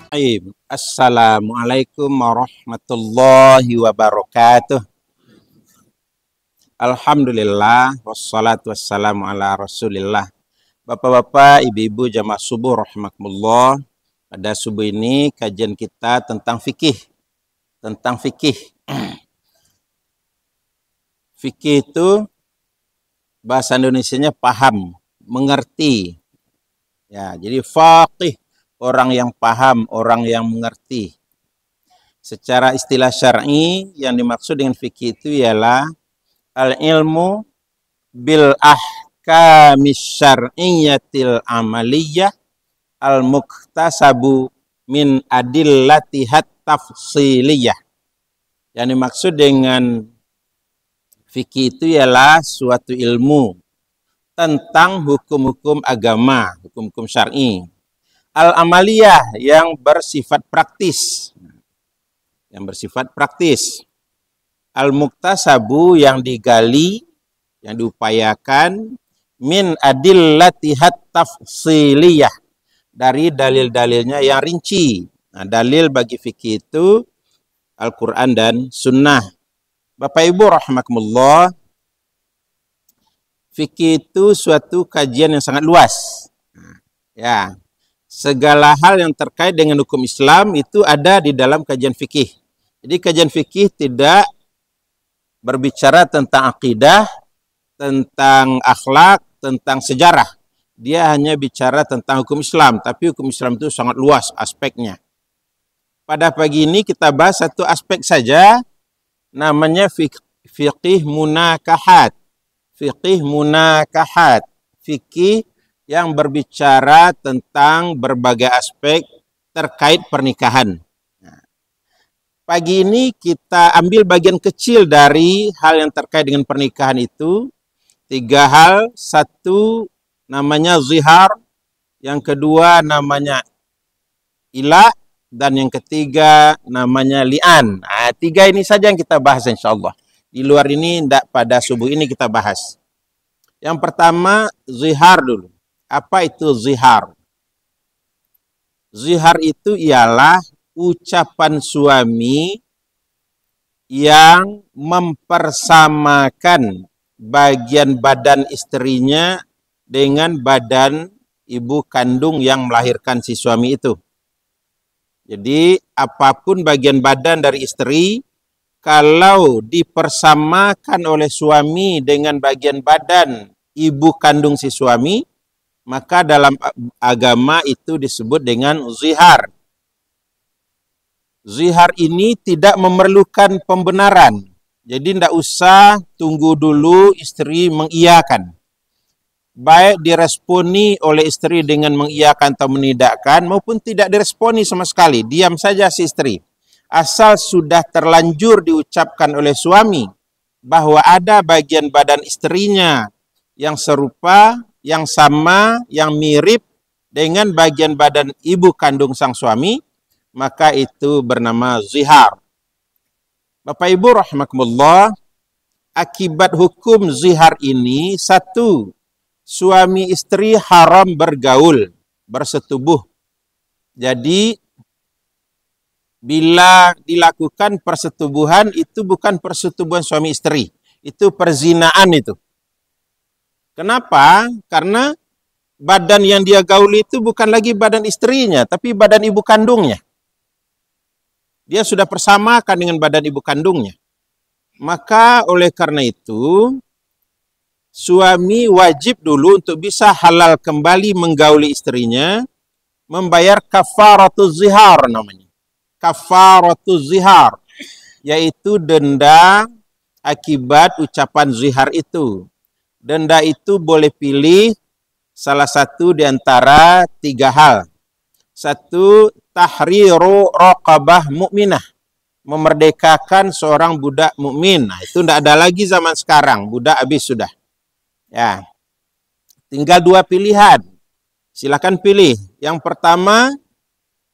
Baik. Assalamualaikum warahmatullahi wabarakatuh. Alhamdulillah wassalatu wassalamu ala Rasulillah. Bapak-bapak, ibu-ibu jamaah subuh rahimakumullah. Pada subuh ini kajian kita tentang fikih. Fikih itu bahasa Indonesianya paham, mengerti. Ya, jadi faqih, orang yang paham, orang yang mengerti. Secara istilah syar'i yang dimaksud dengan fikih itu ialah al-ilmu bil ahkamis syar'iyyatil amaliyah al-muktasabu min adillatihat tafsiliyah. Yang dimaksud dengan fikih itu ialah suatu ilmu tentang hukum-hukum agama, hukum-hukum syar'i. Al-amaliyah yang bersifat praktis. Al-muktasabu yang digali, yang diupayakan, min adillatihat tafsiliyah, dari dalil-dalilnya yang rinci. Nah, dalil bagi fikih itu Al-Quran dan Sunnah. Bapak Ibu rahimakumullah, fikih itu suatu kajian yang sangat luas. Ya, segala hal yang terkait dengan hukum Islam itu ada di dalam kajian fikih. Jadi kajian fikih tidak berbicara tentang akidah, tentang akhlak, tentang sejarah. Dia hanya bicara tentang hukum Islam, tapi hukum Islam itu sangat luas aspeknya. Pada pagi ini kita bahas satu aspek saja, namanya fikih munakahat. Fikih yang berbicara tentang berbagai aspek terkait pernikahan. Pagi ini kita ambil bagian kecil dari hal yang terkait dengan pernikahan itu. 3 hal. 1 namanya zihar, yang kedua namanya ilah, dan yang ketiga namanya li'an. 3 ini saja yang kita bahas insyaallah. Di luar ini tidak pada subuh ini kita bahas. Yang pertama zihar dulu. Apa itu zihar? Zihar itu ialah ucapan suami yang mempersamakan bagian badan istrinya dengan badan ibu kandung yang melahirkan si suami itu. Jadi apapun bagian badan dari istri, kalau dipersamakan oleh suami dengan bagian badan ibu kandung si suami, maka dalam agama itu disebut dengan zihar. Zihar ini tidak memerlukan pembenaran. Jadi tidak usah tunggu dulu istri mengiyakan. Baik diresponi oleh istri dengan mengiyakan atau menidakkan, maupun tidak diresponi sama sekali. Diam saja si istri. Asal sudah terlanjur diucapkan oleh suami bahwa ada bagian badan istrinya yang serupa, yang sama, yang mirip dengan bagian badan ibu kandung sang suami, maka itu bernama zihar. Bapak Ibu rahimakumullah, akibat hukum zihar ini, 1, suami istri haram bergaul, bersetubuh. Jadi bila dilakukan persetubuhan itu bukan persetubuhan suami istri, itu perzinaan itu. Kenapa? Karena badan yang dia gauli itu bukan lagi badan istrinya, tapi badan ibu kandungnya. Dia sudah persamakan dengan badan ibu kandungnya. Maka oleh karena itu, suami wajib dulu untuk bisa halal kembali menggauli istrinya, membayar kafaratuz zihar namanya. Kafaratuz zihar, yaitu denda akibat ucapan zihar itu. Denda itu boleh pilih salah satu di antara 3 hal. 1, tahriru raqabah mukminah, memerdekakan seorang budak mukmin. Nah, itu tidak ada lagi zaman sekarang, budak habis sudah. Ya. Tinggal 2 pilihan. Silakan pilih. Yang pertama,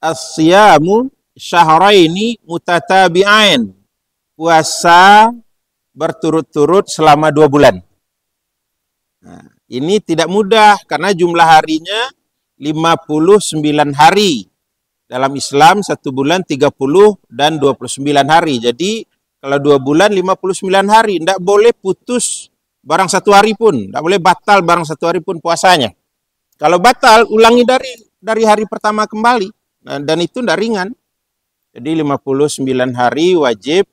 as-siyamu syahraini mutatabi'ain. Puasa berturut-turut selama 2 bulan. Nah, ini tidak mudah karena jumlah harinya 59 hari. Dalam Islam 1 bulan 30 dan 29 hari. Jadi kalau 2 bulan 59 hari. Tidak boleh putus barang 1 hari pun. Tidak boleh batal barang 1 hari pun puasanya. Kalau batal, ulangi dari hari pertama kembali. Nah, dan itu tidak ringan. Jadi 59 hari wajib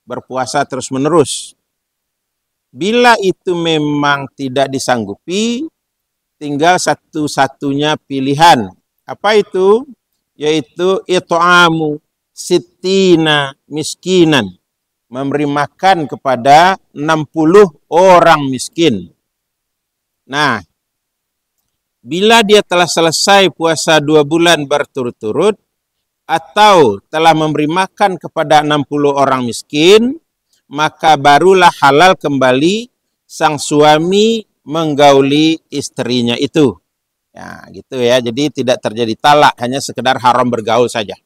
berpuasa terus-menerus. Bila itu memang tidak disanggupi, tinggal satu-satunya pilihan. Apa itu? Yaitu it'amu sittina miskinan. Memberi makan kepada 60 orang miskin. Nah, bila dia telah selesai puasa 2 bulan berturut-turut, atau telah memberi makan kepada 60 orang miskin, maka barulah halal kembali sang suami menggauli istrinya itu. Ya, gitu ya. Jadi tidak terjadi talak, hanya sekedar haram bergaul saja.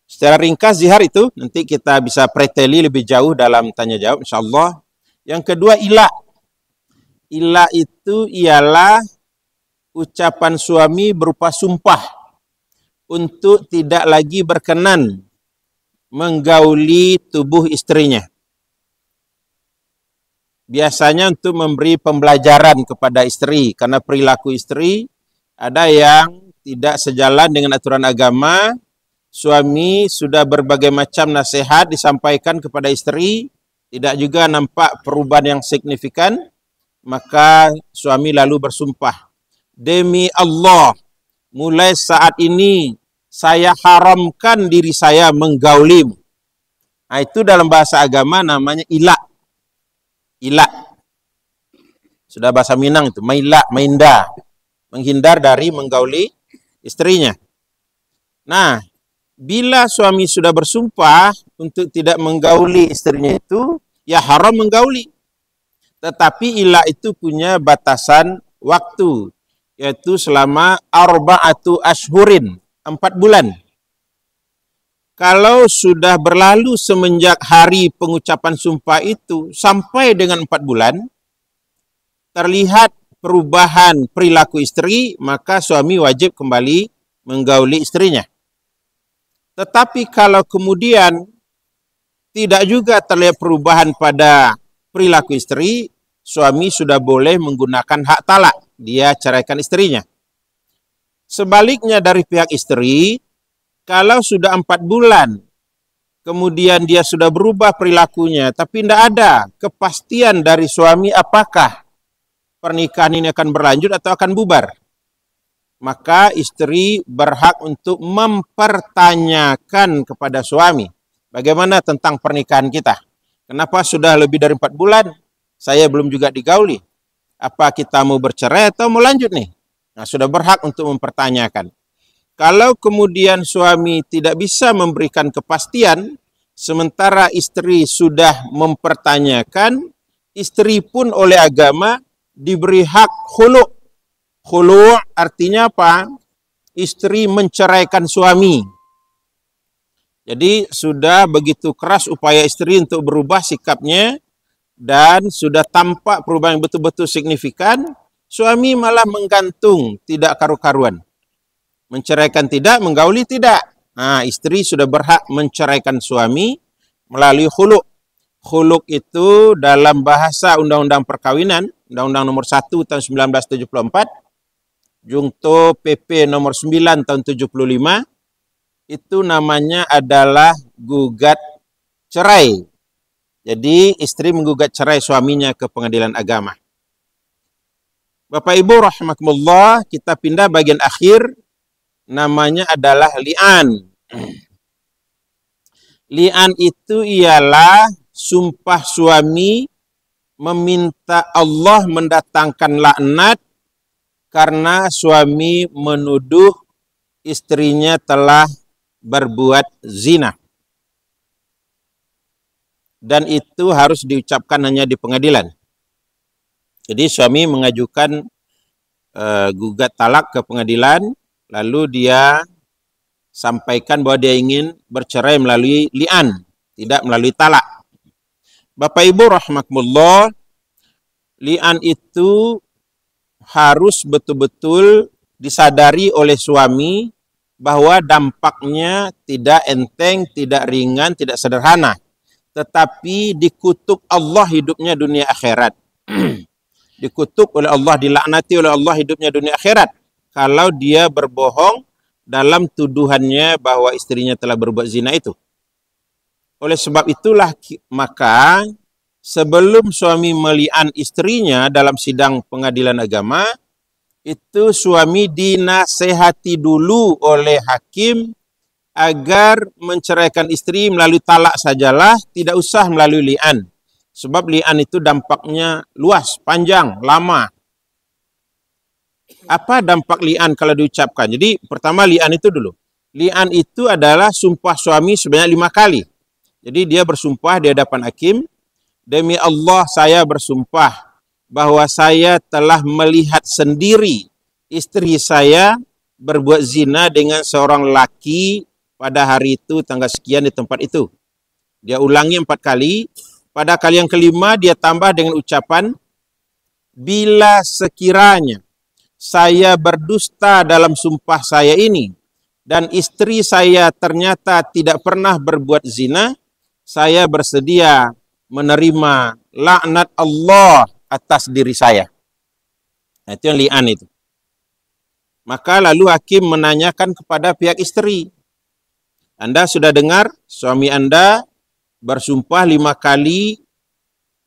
Secara ringkas zihar itu, nanti kita bisa preteli lebih jauh dalam tanya jawab insyaallah. Yang kedua ilah. Ilah itu ialah ucapan suami berupa sumpah untuk tidak lagi berkenan menggauli tubuh istrinya. Biasanya untuk memberi pembelajaran kepada istri, karena perilaku istri ada yang tidak sejalan dengan aturan agama. Suami sudah berbagai macam nasihat disampaikan kepada istri, tidak juga nampak perubahan yang signifikan, maka suami lalu bersumpah, demi Allah, mulai saat ini saya haramkan diri saya menggaulimu. Nah, itu dalam bahasa agama namanya ilah. Ilah. Sudah bahasa Minang itu, maila, mainda. Menghindar dari menggauli istrinya. Nah, bila suami sudah bersumpah untuk tidak menggauli istrinya itu, ya haram menggauli. Tetapi ilah itu punya batasan waktu, yaitu selama arba'atu ashhurin, 4 bulan. Kalau sudah berlalu semenjak hari pengucapan sumpah itu sampai dengan 4 bulan, terlihat perubahan perilaku istri, maka suami wajib kembali menggauli istrinya. Tetapi kalau kemudian tidak juga terlihat perubahan pada perilaku istri, suami sudah boleh menggunakan hak talak. Dia ceraikan istrinya. Sebaliknya dari pihak istri, kalau sudah 4 bulan, kemudian dia sudah berubah perilakunya, tapi tidak ada kepastian dari suami apakah pernikahan ini akan berlanjut atau akan bubar, maka istri berhak untuk mempertanyakan kepada suami, bagaimana tentang pernikahan kita? Kenapa sudah lebih dari 4 bulan, saya belum juga digauli? Apa kita mau bercerai atau mau lanjut nih? Nah, sudah berhak untuk mempertanyakan. Kalau kemudian suami tidak bisa memberikan kepastian, sementara istri sudah mempertanyakan, istri pun oleh agama diberi hak khulu'. Khulu' artinya apa? Istri menceraikan suami. Jadi sudah begitu keras upaya istri untuk berubah sikapnya, dan sudah tampak perubahan yang betul-betul signifikan, suami malah menggantung, tidak karu-karuan. Menceraikan tidak, menggauli tidak. Nah, istri sudah berhak menceraikan suami melalui khulu'. Khulu' itu dalam bahasa Undang-Undang Perkawinan, Undang-Undang nomor 1 tahun 1974, Jungto PP nomor 9 tahun 75, itu namanya adalah gugat cerai. Jadi istri menggugat cerai suaminya ke pengadilan agama. Bapak Ibu rahimakumullah, kita pindah bagian akhir, namanya adalah li'an. Li'an itu ialah sumpah suami meminta Allah mendatangkan laknat karena suami menuduh istrinya telah berbuat zina. Dan itu harus diucapkan hanya di pengadilan. Jadi suami mengajukan gugat talak ke pengadilan, lalu dia sampaikan bahwa dia ingin bercerai melalui li'an, tidak melalui talak. Bapak Ibu rahimakumullah, li'an itu harus betul-betul disadari oleh suami bahwa dampaknya tidak enteng, tidak ringan, tidak sederhana. Tetapi dikutuk Allah hidupnya dunia akhirat. Dikutuk oleh Allah, dilaknati oleh Allah hidupnya dunia akhirat. Kalau dia berbohong dalam tuduhannya bahwa istrinya telah berbuat zina itu. Oleh sebab itulah maka sebelum suami meli'an istrinya dalam sidang pengadilan agama, itu suami dinasehati dulu oleh hakim agar menceraikan istri melalui talak sajalah, tidak usah melalui li'an. Sebab li'an itu dampaknya luas, panjang, lama. Apa dampak li'an kalau diucapkan? Jadi pertama li'an itu dulu. Li'an itu adalah sumpah suami sebanyak 5 kali. Jadi dia bersumpah di hadapan hakim, demi Allah saya bersumpah bahwa saya telah melihat sendiri istri saya berbuat zina dengan seorang laki pada hari itu, tanggal sekian di tempat itu. Dia ulangi 4 kali. Pada kali yang kelima dia tambah dengan ucapan, bila sekiranya saya berdusta dalam sumpah saya ini dan istri saya ternyata tidak pernah berbuat zina, saya bersedia menerima laknat Allah atas diri saya. Nah, itu yang li'an itu. Maka lalu hakim menanyakan kepada pihak istri, Anda sudah dengar suami Anda bersumpah 5 kali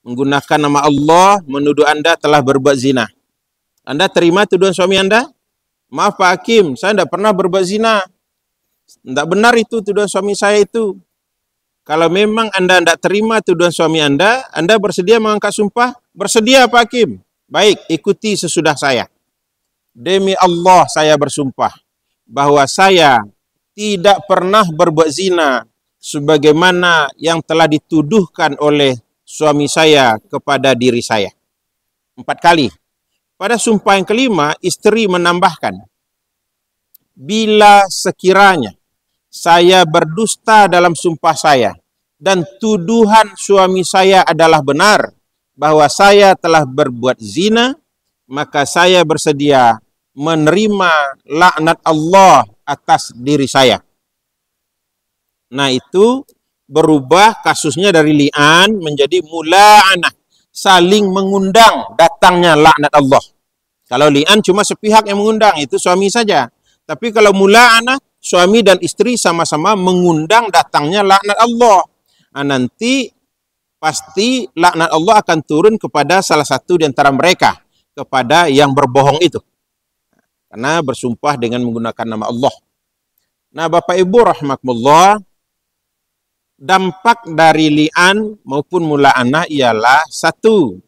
menggunakan nama Allah menuduh Anda telah berbuat zina. Anda terima tuduhan suami Anda? Maaf Pak Hakim, saya tidak pernah berbuat zina. Tidak benar itu tuduhan suami saya itu. Kalau memang Anda tidak terima tuduhan suami Anda bersedia mengangkat sumpah? Bersedia Pak Hakim. Baik, ikuti sesudah saya. Demi Allah saya bersumpah bahwa saya tidak pernah berbuat zina sebagaimana yang telah dituduhkan oleh suami saya kepada diri saya. 4 kali. Pada sumpah yang kelima, istri menambahkan, bila sekiranya saya berdusta dalam sumpah saya dan tuduhan suami saya adalah benar bahwa saya telah berbuat zina, maka saya bersedia menerima laknat Allah atas diri saya. Nah, itu berubah kasusnya dari li'an menjadi mula'anah, saling mengundang datangnya laknat Allah. Kalau li'an cuma sepihak yang mengundang, itu suami saja. Tapi kalau mula'anah, suami dan istri sama-sama mengundang datangnya laknat Allah. Nah, nanti pasti laknat Allah akan turun kepada salah satu di antara mereka, kepada yang berbohong itu. Karena bersumpah dengan menggunakan nama Allah. Nah, Bapak Ibu rahimakumullah, dampak dari li'an maupun mula'anah ialah 1.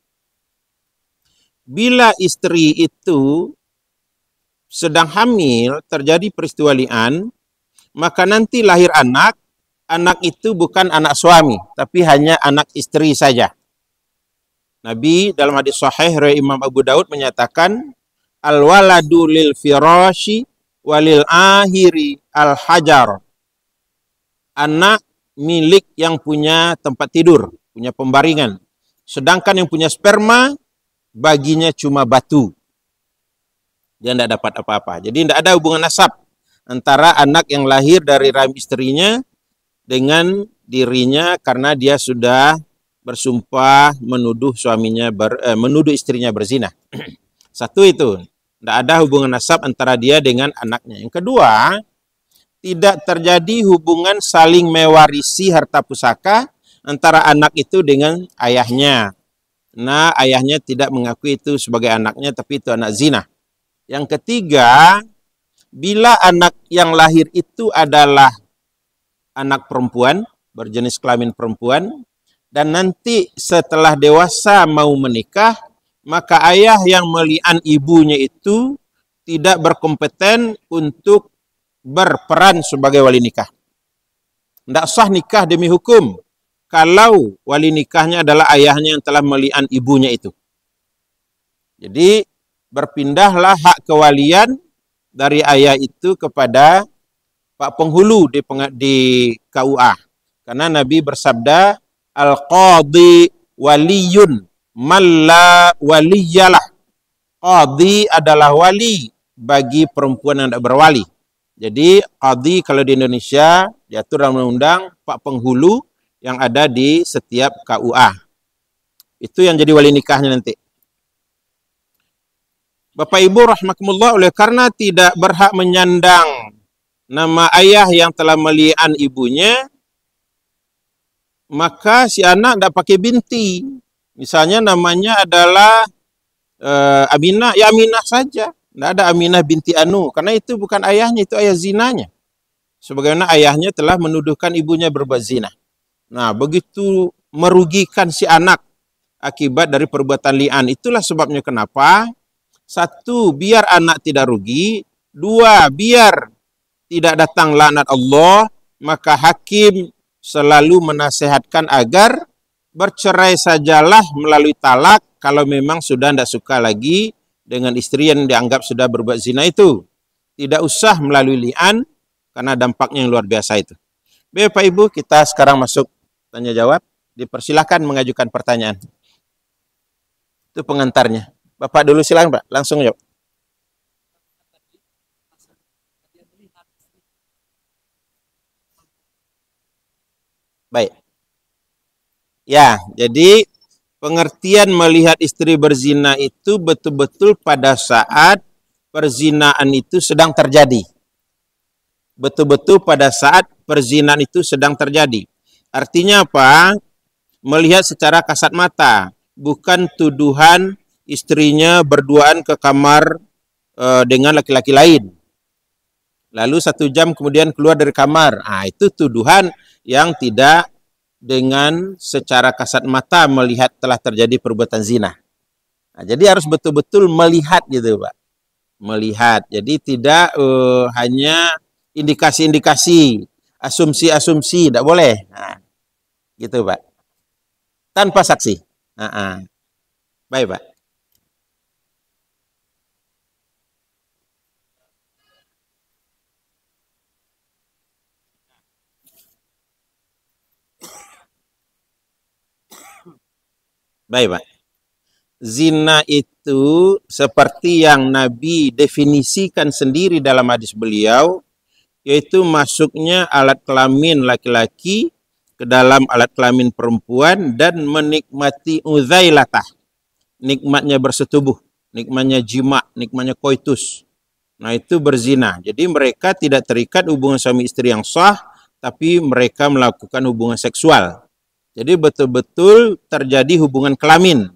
Bila istri itu sedang hamil, terjadi peristiwa li'an, maka nanti lahir anak itu bukan anak suami, tapi hanya anak istri saja. Nabi dalam hadis sahih riwayat Imam Abu Daud menyatakan, al-waladu lil firashi walil ahiri al-hajar. Anak milik yang punya tempat tidur, punya pembaringan. Sedangkan yang punya sperma, baginya cuma batu. Dia tidak dapat apa-apa. Jadi tidak ada hubungan nasab antara anak yang lahir dari rahim istrinya dengan dirinya karena dia sudah bersumpah menuduh suaminya, menuduh istrinya berzina. 1 itu. Tidak ada hubungan nasab antara dia dengan anaknya. Yang kedua, tidak terjadi hubungan saling mewarisi harta pusaka antara anak itu dengan ayahnya. Nah, ayahnya tidak mengakui itu sebagai anaknya, tapi itu anak zina. Yang ketiga, bila anak yang lahir itu adalah anak perempuan, berjenis kelamin perempuan, dan nanti setelah dewasa mau menikah, maka ayah yang meli'an ibunya itu tidak berkompeten untuk berperan sebagai wali nikah. Tidak sah nikah demi hukum kalau wali nikahnya adalah ayahnya yang telah meli'an ibunya itu. Jadi berpindahlah hak kewalian dari ayah itu kepada pak penghulu di KUA. Karena Nabi bersabda, al-qadhi waliyun malla waliyalah. Qadhi adalah wali bagi perempuan yang tidak berwali. Jadi qadhi kalau di Indonesia diatur dalam undang-undang pak penghulu yang ada di setiap KUA. Itu yang jadi wali nikahnya nanti. Bapak Ibu rahmakumullah, oleh karena tidak berhak menyandang nama ayah yang telah meli'an ibunya, maka si anak tidak pakai binti. Misalnya namanya adalah Aminah, ya Aminah saja. Tidak ada Aminah binti Anu, karena itu bukan ayahnya, itu ayah zinanya. Sebagaimana ayahnya telah menuduhkan ibunya berbuat zina. Nah, begitu merugikan si anak akibat dari perbuatan li'an. Itulah sebabnya kenapa, satu, biar anak tidak rugi. Dua, biar tidak datang laknat Allah, maka hakim selalu menasehatkan agar bercerai sajalah melalui talak kalau memang sudah tidak suka lagi dengan istri yang dianggap sudah berbuat zina itu. Tidak usah melalui li'an karena dampaknya yang luar biasa itu. Baik Pak Ibu, kita sekarang masuk tanya jawab. Dipersilakan mengajukan pertanyaan. Itu pengantarnya. Bapak dulu silakan Pak, langsung jawab. Baik. Ya, jadi pengertian melihat istri berzina itu betul-betul pada saat perzinaan itu sedang terjadi. Betul-betul pada saat perzinaan itu sedang terjadi. Artinya apa? Melihat secara kasat mata, bukan tuduhan istrinya berduaan ke kamar dengan laki-laki lain. Lalu 1 jam kemudian keluar dari kamar. Itu tuduhan yang tidak dengan secara kasat mata melihat telah terjadi perbuatan zina. Jadi harus betul-betul melihat gitu Pak. Melihat. Jadi tidak hanya indikasi-indikasi, asumsi-asumsi, tidak boleh. Gitu Pak. Tanpa saksi. Baik Pak. Baik Pak. Zina itu seperti yang Nabi definisikan sendiri dalam hadis beliau, yaitu masuknya alat kelamin laki-laki ke dalam alat kelamin perempuan dan menikmati uzailatah, nikmatnya bersetubuh, nikmatnya jima, nikmatnya koitus. Nah itu berzina. Jadi mereka tidak terikat hubungan suami istri yang sah, tapi mereka melakukan hubungan seksual. Jadi betul-betul terjadi hubungan kelamin.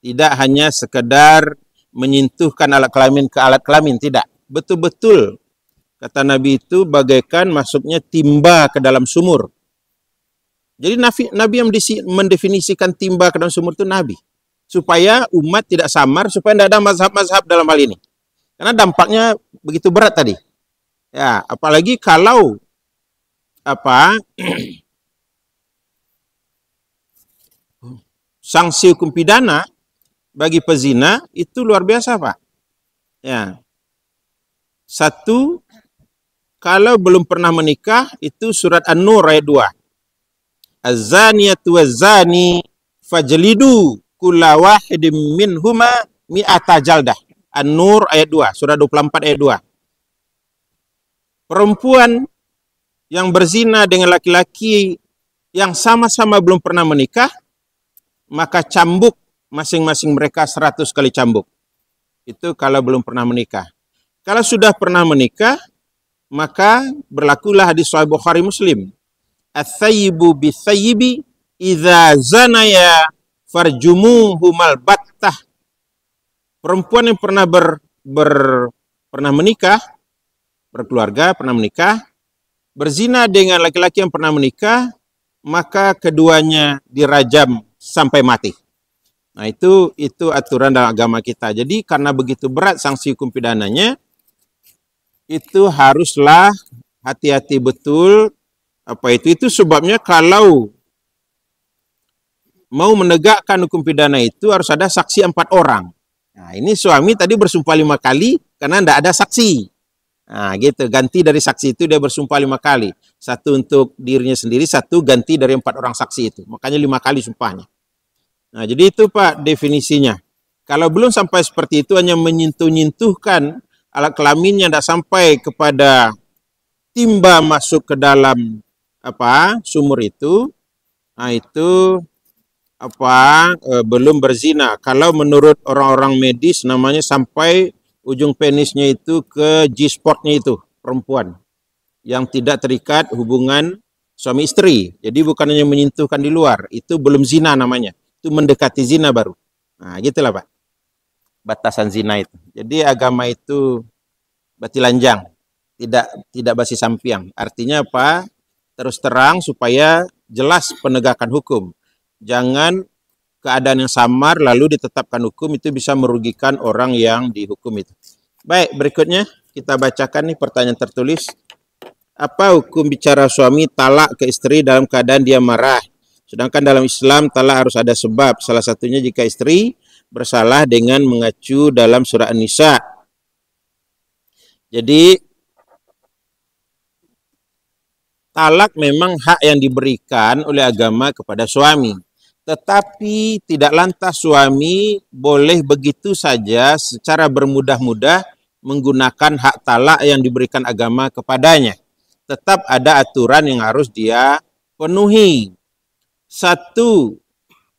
Tidak hanya sekedar menyentuhkan alat kelamin ke alat kelamin, tidak. Betul-betul, kata Nabi itu bagaikan masuknya timba ke dalam sumur. Jadi Nabi yang mendefinisikan timba ke dalam sumur itu Nabi. Supaya umat tidak samar, supaya tidak ada mazhab-mazhab dalam hal ini. Karena dampaknya begitu berat tadi. Ya, apalagi kalau sanksi hukum pidana bagi pezina itu luar biasa Pak. Ya. 1, kalau belum pernah menikah itu surat An-Nur ayat 2. Az-zaniyatu waz-zani fajlidu kulla wahidin minhuma mi'ata jaldah. An-Nur ayat 2, surat 24 ayat 2. Perempuan yang berzina dengan laki-laki yang sama-sama belum pernah menikah, maka cambuk masing-masing mereka 100 kali cambuk. Itu kalau belum pernah menikah. Kalau sudah pernah menikah, maka berlakulah hadis Sahih Bukhari Muslim. Ats-tsayyibu bis-tsayyibi idza zanaya farjumuhumal battah. Perempuan yang pernah pernah menikah, berkeluarga, pernah menikah, berzina dengan laki-laki yang pernah menikah, maka keduanya dirajam sampai mati. Nah itu aturan dalam agama kita. Jadi karena begitu berat sanksi hukum pidananya, itu haruslah hati-hati betul. Itu sebabnya kalau mau menegakkan hukum pidana itu harus ada saksi 4 orang. Nah ini suami tadi bersumpah 5 kali karena tidak ada saksi. Nah gitu, ganti dari saksi itu dia bersumpah 5 kali. 1 untuk dirinya sendiri, 1 ganti dari 4 orang saksi itu. Makanya 5 kali sumpahnya. Nah, jadi itu Pak definisinya. Kalau belum sampai seperti itu, hanya menyentuh-nyentuhkan alat kelaminnya, tidak sampai kepada timba masuk ke dalam sumur itu, nah itu belum berzina. Kalau menurut orang-orang medis namanya sampai ujung penisnya itu ke G-spotnya itu perempuan yang tidak terikat hubungan suami istri. Jadi bukan hanya menyentuhkan di luar, itu belum zina namanya. Itu mendekati zina baru. Nah, gitulah Pak. Batasan zina itu. Jadi agama itu batilanjang, tidak basi sampiang. Artinya apa? Terus terang supaya jelas penegakan hukum. Jangan keadaan yang samar lalu ditetapkan hukum, itu bisa merugikan orang yang dihukum itu. Baik, berikutnya kita bacakan nih pertanyaan tertulis. Apa hukum bicara suami talak ke istri dalam keadaan dia marah? Sedangkan dalam Islam talak harus ada sebab. Salah satunya jika istri bersalah dengan mengacu dalam surah An-Nisa. Jadi talak memang hak yang diberikan oleh agama kepada suami. Tetapi tidak lantas suami boleh begitu saja secara bermudah-mudah menggunakan hak talak yang diberikan agama kepadanya. Tetap ada aturan yang harus dia penuhi. Satu,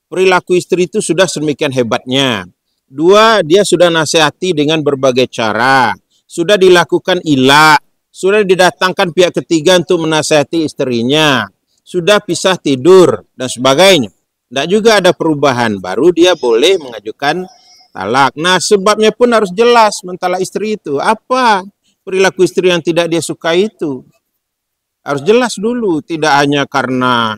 perilaku istri itu sudah sedemikian hebatnya. Dua, dia sudah nasihati dengan berbagai cara. Sudah dilakukan ilah. Sudah didatangkan pihak ketiga untuk menasihati istrinya. Sudah pisah tidur dan sebagainya. Tidak juga ada perubahan. Baru dia boleh mengajukan talak. Nah, sebabnya pun harus jelas mentalak istri itu. Apa perilaku istri yang tidak dia suka itu? Harus jelas dulu, tidak hanya karena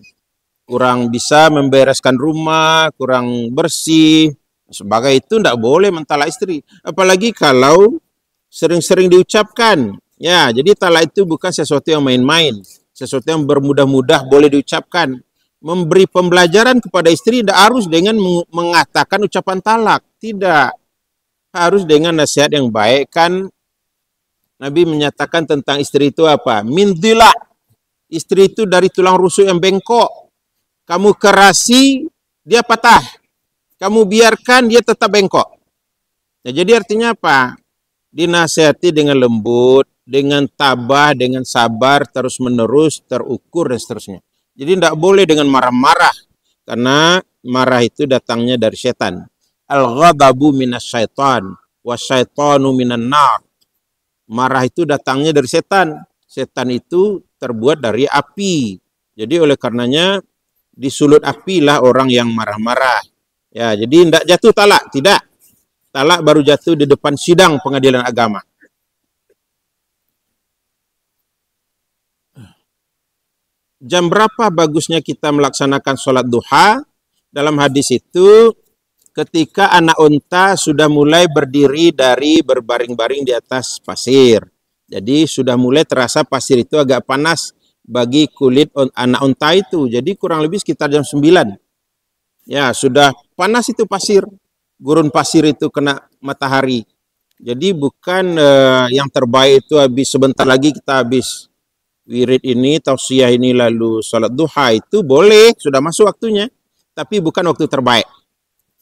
kurang bisa membereskan rumah, kurang bersih, sebagai itu tidak boleh mentalak istri. Apalagi kalau sering-sering diucapkan. Ya, jadi talak itu bukan sesuatu yang main-main, sesuatu yang bermudah-mudah boleh diucapkan. Memberi pembelajaran kepada istri tidak harus dengan mengatakan ucapan talak, tidak. Harus dengan nasihat yang baik. Kan Nabi menyatakan tentang istri itu apa? Min dhila. Istri itu dari tulang rusuk yang bengkok. Kamu kerasi, dia patah. Kamu biarkan, dia tetap bengkok. Nah, jadi artinya apa? Dinasihati dengan lembut, dengan tabah, dengan sabar, terus menerus, terukur, dan seterusnya. Jadi tidak boleh dengan marah-marah. Karena marah itu datangnya dari setan. Al-ghadabu minas syaitan, wasyaitanu minan nar. Marah itu datangnya dari setan. Setan itu terbuat dari api. Jadi oleh karenanya disulut api lah orang yang marah-marah. Ya, jadi tidak jatuh talak, tidak. Talak baru jatuh di depan sidang pengadilan agama. Jam berapa bagusnya kita melaksanakan sholat duha? Dalam hadis itu ketika anak unta sudah mulai berdiri dari berbaring-baring di atas pasir. Jadi sudah mulai terasa pasir itu agak panas bagi kulit anak unta itu. Jadi kurang lebih sekitar jam 9. Ya, sudah panas itu pasir. Gurun pasir itu kena matahari. Jadi bukan yang terbaik itu habis sebentar lagi kita habis wirid ini, tausiah ini, lalu sholat duha itu boleh, sudah masuk waktunya. Tapi bukan waktu terbaik.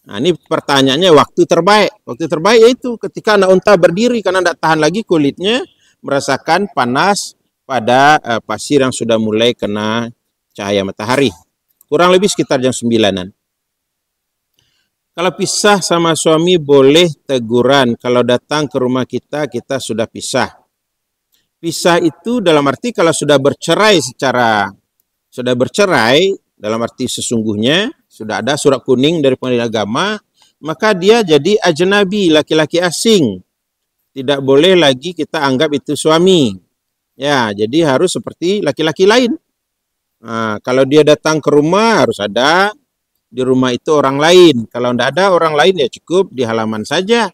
Nah, ini pertanyaannya waktu terbaik. Waktu terbaik yaitu ketika anak unta berdiri karena tidak tahan lagi kulitnya, merasakan panas pada pasir yang sudah mulai kena cahaya matahari. Kurang lebih sekitar jam 9-an. Kalau pisah sama suami boleh teguran. Kalau datang ke rumah kita, kita sudah pisah. Pisah itu dalam arti kalau sudah bercerai dalam arti sesungguhnya, sudah ada surat kuning dari pengadilan agama, maka dia jadi ajnabi, laki-laki asing. Tidak boleh lagi kita anggap itu suami. Ya, jadi harus seperti laki-laki lain. Nah, kalau dia datang ke rumah harus ada di rumah itu orang lain. Kalau tidak ada orang lain ya cukup di halaman saja.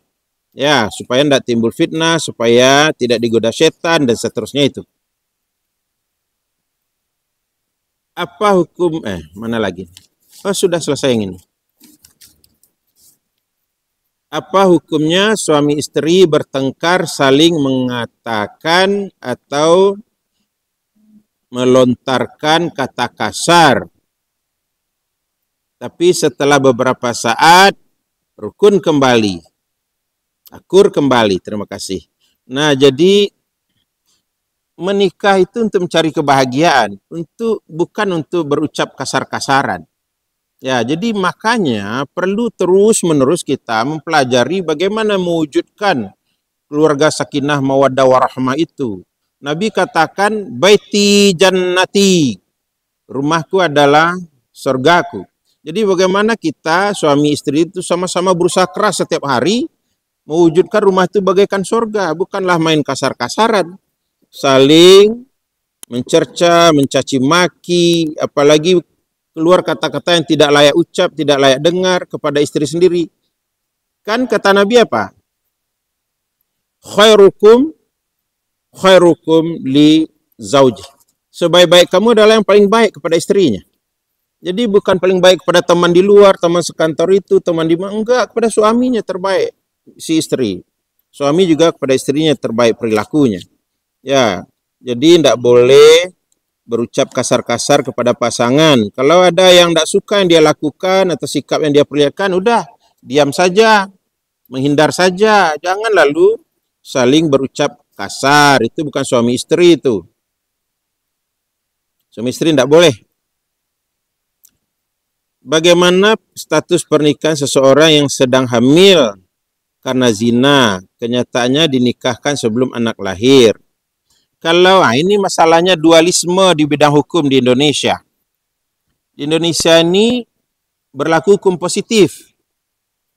Ya, supaya tidak timbul fitnah, supaya tidak digoda setan dan seterusnya itu. Apa hukum mana lagi? Oh, sudah selesai yang ini. Apa hukumnya suami istri bertengkar saling mengatakan atau melontarkan kata kasar, tapi setelah beberapa saat rukun kembali, akur kembali. Terima kasih. Nah, jadi menikah itu untuk mencari kebahagiaan, bukan untuk berucap kasar-kasaran. Ya, jadi makanya perlu terus-menerus kita mempelajari bagaimana mewujudkan keluarga sakinah mawaddah warahmah itu. Nabi katakan, baiti jannati, rumahku adalah surgaku. Jadi bagaimana kita suami istri itu sama-sama berusaha keras setiap hari mewujudkan rumah itu bagaikan surga, bukanlah main kasar-kasaran, saling mencerca, mencaci maki, apalagi keluar kata-kata yang tidak layak ucap, tidak layak dengar kepada istri sendiri. Kan kata Nabi apa? Khairukum li zauji. Sebaik-baik kamu adalah yang paling baik kepada istrinya. Jadi bukan paling baik kepada teman di luar, teman sekantor itu, teman di mana, enggak, kepada suaminya terbaik si istri. Suami juga kepada istrinya terbaik perilakunya. Ya, jadi tidak boleh berucap kasar-kasar kepada pasangan. Kalau ada yang tidak suka yang dia lakukan atau sikap yang dia perlihatkan, udah diam saja, menghindar saja. Jangan lalu saling berucap kasar. Itu bukan suami istri itu. Suami istri tidak boleh. Bagaimana status pernikahan seseorang yang sedang hamil karena zina? Kenyataannya dinikahkan sebelum anak lahir. Kalau ini masalahnya dualisme di bidang hukum di Indonesia. Di Indonesia ini berlaku hukum positif.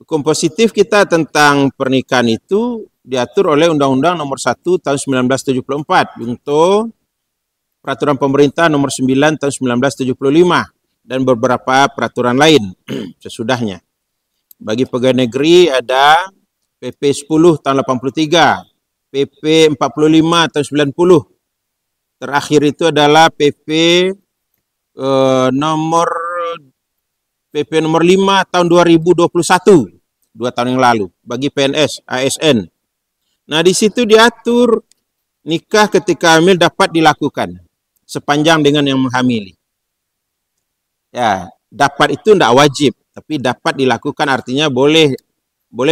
Hukum positif kita tentang pernikahan itu diatur oleh Undang-Undang Nomor 1 Tahun 1974 untuk Peraturan Pemerintah Nomor 9 Tahun 1975 dan beberapa peraturan lain sesudahnya. Bagi pegawai negeri ada PP 10 tahun 83. PP 45 tahun 90. Terakhir itu adalah PP nomor 5 tahun 2021. 2 tahun yang lalu bagi PNS, ASN. Nah, di situ diatur nikah ketika hamil dapat dilakukan sepanjang dengan yang menghamili. Ya, dapat itu tidak wajib, tapi dapat dilakukan artinya boleh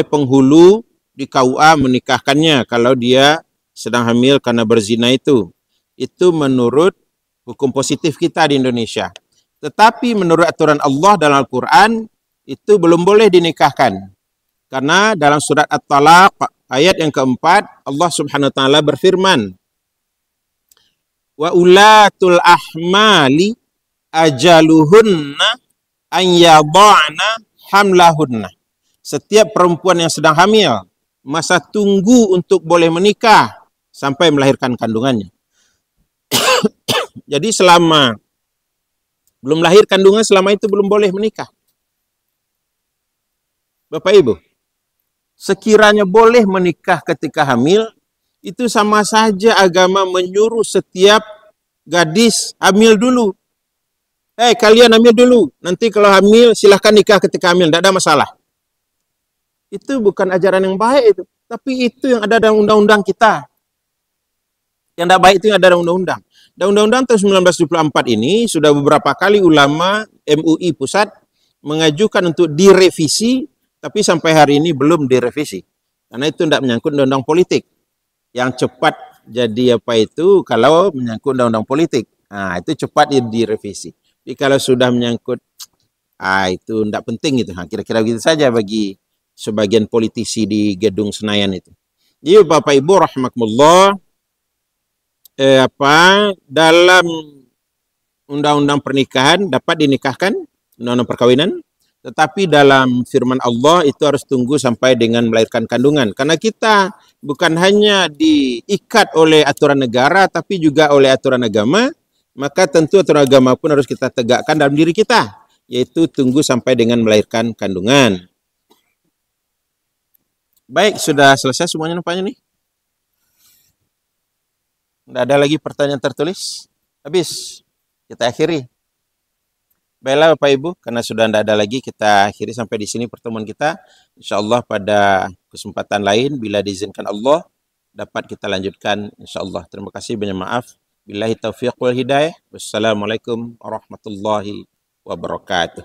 penghulu di KUA menikahkannya kalau dia sedang hamil karena berzina itu. Itu menurut hukum positif kita di Indonesia. Tetapi menurut aturan Allah dalam Al-Quran itu belum boleh dinikahkan. Karena dalam surat At-Talaq ayat yang keempat Allah Subhanahu wa taala berfirman, wa ulatul ahmali ajaluhunna an yada'na hamlahunna. Setiap perempuan yang sedang hamil masa tunggu untuk boleh menikah sampai melahirkan kandungannya. Jadi selama belum lahir kandungan, selama itu belum boleh menikah. Bapak Ibu, sekiranya boleh menikah ketika hamil, itu sama saja agama menyuruh setiap gadis hamil dulu. Kalian hamil dulu, nanti kalau hamil silahkan nikah ketika hamil, tidak ada masalah. Itu bukan ajaran yang baik itu. Tapi itu yang ada dalam undang-undang kita. Yang tidak baik itu yang ada dalam undang-undang. Dan undang-undang tahun 1974 ini sudah beberapa kali ulama MUI pusat mengajukan untuk direvisi, tapi sampai hari ini belum direvisi. Karena itu tidak menyangkut undang-undang politik. Yang cepat jadi apa itu kalau menyangkut undang-undang politik. Nah, itu cepat direvisi. Tapi kalau sudah menyangkut, itu tidak penting itu. Kira-kira begitu saja bagi sebagian politisi di Gedung Senayan itu. Jadi Bapak Ibu rahimakumullah, dalam undang-undang pernikahan dapat dinikahkan, undang-undang perkawinan, tetapi dalam firman Allah itu harus tunggu sampai dengan melahirkan kandungan. Karena kita bukan hanya diikat oleh aturan negara, tapi juga oleh aturan agama, maka tentu aturan agama pun harus kita tegakkan dalam diri kita, yaitu tunggu sampai dengan melahirkan kandungan. Baik, sudah selesai semuanya nampaknya nih. Tidak ada lagi pertanyaan tertulis. Habis. Kita akhiri. Baiklah Bapak Ibu, karena sudah tidak ada lagi, kita akhiri sampai di sini pertemuan kita. InsyaAllah pada kesempatan lain, bila diizinkan Allah, dapat kita lanjutkan insyaAllah. Terima kasih, banyak maaf. Billahi taufiq wal hidayah. Wassalamualaikum warahmatullahi wabarakatuh.